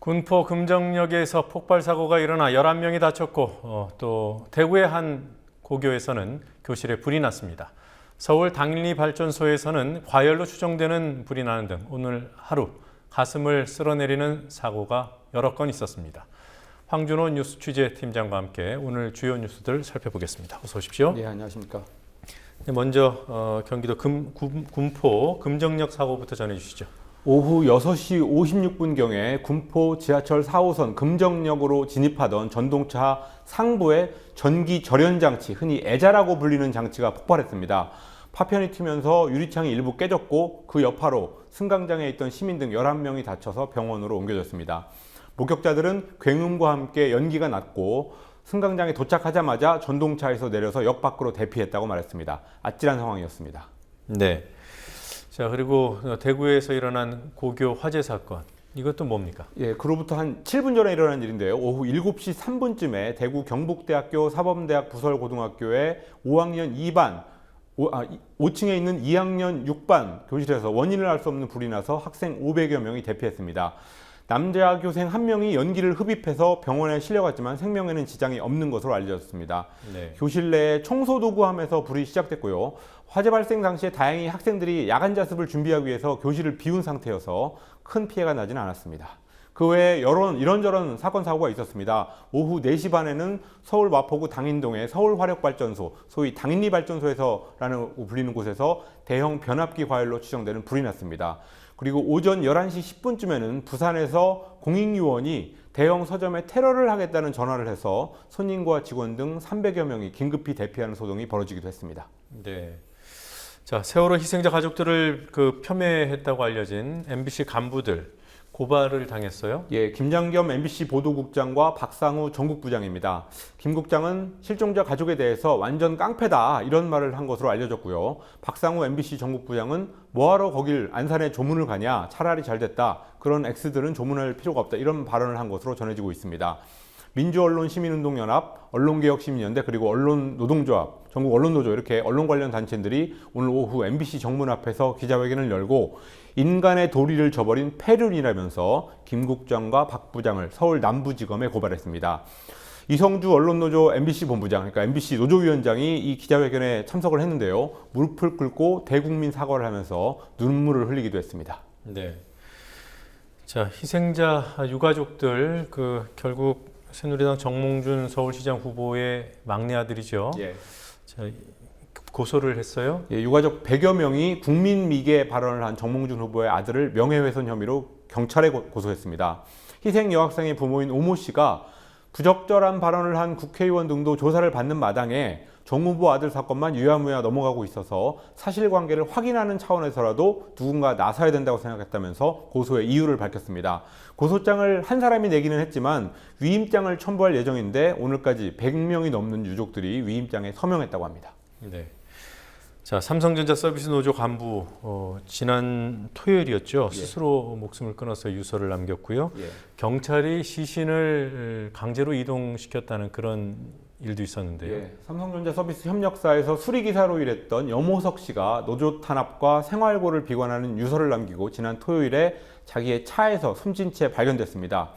군포 금정역에서 폭발 사고가 일어나 11명이 다쳤고 또 대구의 한 고교에서는 교실에 불이 났습니다. 서울 당일리 발전소에서는 과열로 추정되는 불이 나는 등 오늘 하루 가슴을 쓸어내리는 사고가 여러 건 있었습니다. 황준호 뉴스 취재팀장과 함께 오늘 주요 뉴스들 살펴보겠습니다. 어서 오십시오. 네, 안녕하십니까. 먼저 경기도 군포 금정역 사고부터 전해주시죠. 오후 6시 56분경에 군포 지하철 4호선 금정역으로 진입하던 전동차 상부의 전기 절연 장치, 흔히 애자라고 불리는 장치가 폭발했습니다. 파편이 튀면서 유리창이 일부 깨졌고 그 여파로 승강장에 있던 시민 등 11명이 다쳐서 병원으로 옮겨졌습니다. 목격자들은 굉음과 함께 연기가 났고 승강장에 도착하자마자 전동차에서 내려서 역 밖으로 대피했다고 말했습니다. 아찔한 상황이었습니다. 네. 자, 그리고 대구에서 일어난 고교 화재 사건, 이것도 뭡니까? 예, 그로부터 한 7분 전에 일어난 일인데요. 오후 7시 3분쯤에 대구 경북대학교 사범대학 부설고등학교의 5학년 2반, 5층에 있는 2학년 6반 교실에서 원인을 알 수 없는 불이 나서 학생 500여 명이 대피했습니다. 남자 교생 1명이 연기를 흡입해서 병원에 실려갔지만 생명에는 지장이 없는 것으로 알려졌습니다. 네. 교실 내에 청소 도구함에서 불이 시작됐고요. 화재 발생 당시에 다행히 학생들이 야간 자습을 준비하기 위해서 교실을 비운 상태여서 큰 피해가 나지는 않았습니다. 그 외에 이런저런 사건 사고가 있었습니다. 오후 4시 반에는 서울 마포구 당인동의 서울화력발전소, 소위 당인리 발전소에서라는 불리는 곳에서 대형 변압기 과열로 추정되는 불이 났습니다. 그리고 오전 11시 10분쯤에는 부산에서 공익요원이 대형 서점에 테러를 하겠다는 전화를 해서 손님과 직원 등 300여 명이 긴급히 대피하는 소동이 벌어지기도 했습니다. 네. 자, 세월호 희생자 가족들을 폄훼했다고 알려진 MBC 간부들 고발을 당했어요. 예, 김장겸 MBC 보도국장과 박상우 전국부장입니다. 김 국장은 실종자 가족에 대해서 완전 깡패다 이런 말을 한 것으로 알려졌고요. 박상우 MBC 전국부장은 뭐하러 거길 안산에 조문을 가냐, 차라리 잘됐다, 그런 X들은 조문할 필요가 없다 이런 발언을 한 것으로 전해지고 있습니다. 민주언론시민운동연합, 언론개혁시민연대 그리고 언론노동조합, 전국 언론노조 이렇게 언론 관련 단체들이 오늘 오후 MBC 정문 앞에서 기자회견을 열고 인간의 도리를 저버린 폐륜이라면서 김 국장과 박 부장을 서울 남부지검에 고발했습니다. 이성주 언론노조 MBC 본부장, 그러니까 MBC 노조위원장이 이 기자회견에 참석을 했는데요. 무릎을 꿇고 대국민 사과를 하면서 눈물을 흘리기도 했습니다. 네. 자, 희생자 유가족들 결국 새누리당 정몽준 서울시장 후보의 막내 아들이죠. 예. 자, 고소를 했어요. 예, 유가족 100여 명이 국민미개 발언을 한 정몽준 후보의 아들을 명예훼손 혐의로 경찰에 고소했습니다. 희생 여학생의 부모인 오모 씨가 부적절한 발언을 한 국회의원 등도 조사를 받는 마당에 정 후보 아들 사건만 유야무야 넘어가고 있어서 사실관계를 확인하는 차원에서라도 누군가 나서야 된다고 생각했다면서 고소의 이유를 밝혔습니다. 고소장을 한 사람이 내기는 했지만 위임장을 첨부할 예정인데 오늘까지 100명이 넘는 유족들이 위임장에 서명했다고 합니다. 네. 자, 삼성전자 서비스 노조 간부 지난 토요일이었죠. 예. 스스로 목숨을 끊어서 유서를 남겼고요. 예. 경찰이 시신을 강제로 이동시켰다는 그런 일도 있었는데요. 예, 삼성전자 서비스 협력사에서 수리기사로 일했던 염호석 씨가 노조 탄압과 생활고를 비관하는 유서를 남기고 지난 토요일에 자기의 차에서 숨진 채 발견됐습니다.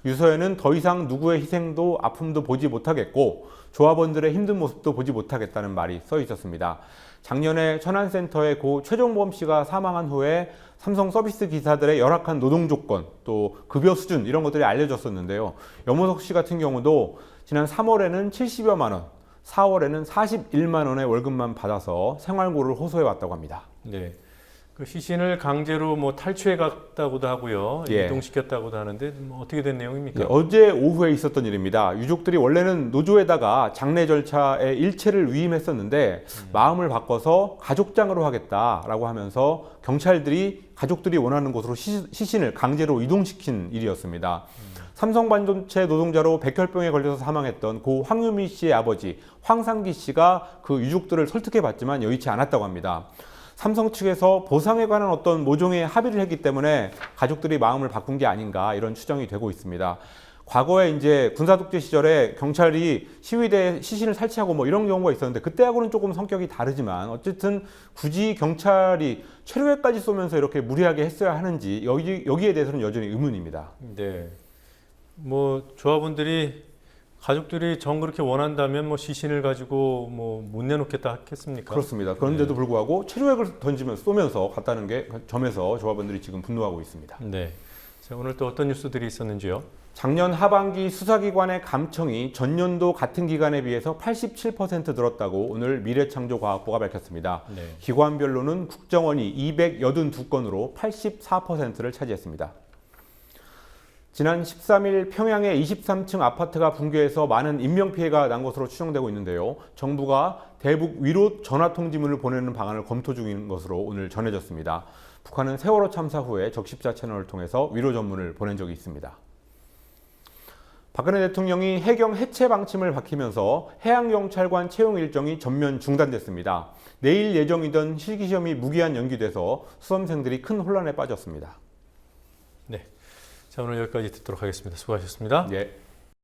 유서에는 더 이상 누구의 희생도 아픔도 보지 못하겠고 조합원들의 힘든 모습도 보지 못하겠다는 말이 써 있었습니다. 작년에 천안센터의 고 최종범 씨가 사망한 후에 삼성 서비스 기사들의 열악한 노동 조건, 또 급여 수준 이런 것들이 알려졌었는데요. 염호석 씨 같은 경우도 지난 3월에는 70여만 원, 4월에는 41만 원의 월급만 받아서 생활고를 호소해 왔다고 합니다. 네. 그 시신을 강제로 탈취해 갔다고도 하고요. 예. 이동시켰다고도 하는데 어떻게 된 내용입니까? 예, 어제 오후에 있었던 일입니다. 유족들이 원래는 노조에다가 장례 절차에 일체를 위임했었는데 마음을 바꿔서 가족장으로 하겠다라고 하면서 경찰들이 가족들이 원하는 곳으로 시신을 강제로 이동시킨 일이었습니다. 삼성반도체 노동자로 백혈병에 걸려서 사망했던 고 황유미 씨의 아버지 황상기 씨가 그 유족들을 설득해봤지만 여의치 않았다고 합니다. 삼성 측에서 보상에 관한 어떤 모종의 합의를 했기 때문에 가족들이 마음을 바꾼 게 아닌가 이런 추정이 되고 있습니다. 과거에 이제 군사독재 시절에 경찰이 시위대에 시신을 살치하고 이런 경우가 있었는데 그때하고는 조금 성격이 다르지만 어쨌든 굳이 경찰이 체류회까지 쏘면서 이렇게 무리하게 했어야 하는지 여기에 대해서는 여전히 의문입니다. 네. 뭐 조합원들이 가족들이 정 그렇게 원한다면 뭐 시신을 가지고 뭐 못 내놓겠다 했겠습니까? 그렇습니다. 그런데도 불구하고 체류액을 쏘면서 갔다는 게 점에서 조합원들이 지금 분노하고 있습니다. 네. 자, 오늘 또 어떤 뉴스들이 있었는지요? 작년 하반기 수사기관의 감청이 전년도 같은 기간에 비해서 87% 늘었다고 오늘 미래창조과학부가 밝혔습니다. 네. 기관별로는 국정원이 282건으로 84%를 차지했습니다. 지난 13일 평양의 23층 아파트가 붕괴해서 많은 인명피해가 난 것으로 추정되고 있는데요. 정부가 대북 위로 전화통지문을 보내는 방안을 검토 중인 것으로 오늘 전해졌습니다. 북한은 세월호 참사 후에 적십자 채널을 통해서 위로 전문을 보낸 적이 있습니다. 박근혜 대통령이 해경 해체 방침을 밝히면서 해양경찰관 채용 일정이 전면 중단됐습니다. 내일 예정이던 실기시험이 무기한 연기돼서 수험생들이 큰 혼란에 빠졌습니다. 네. 자, 오늘 여기까지 듣도록 하겠습니다. 수고하셨습니다. 네.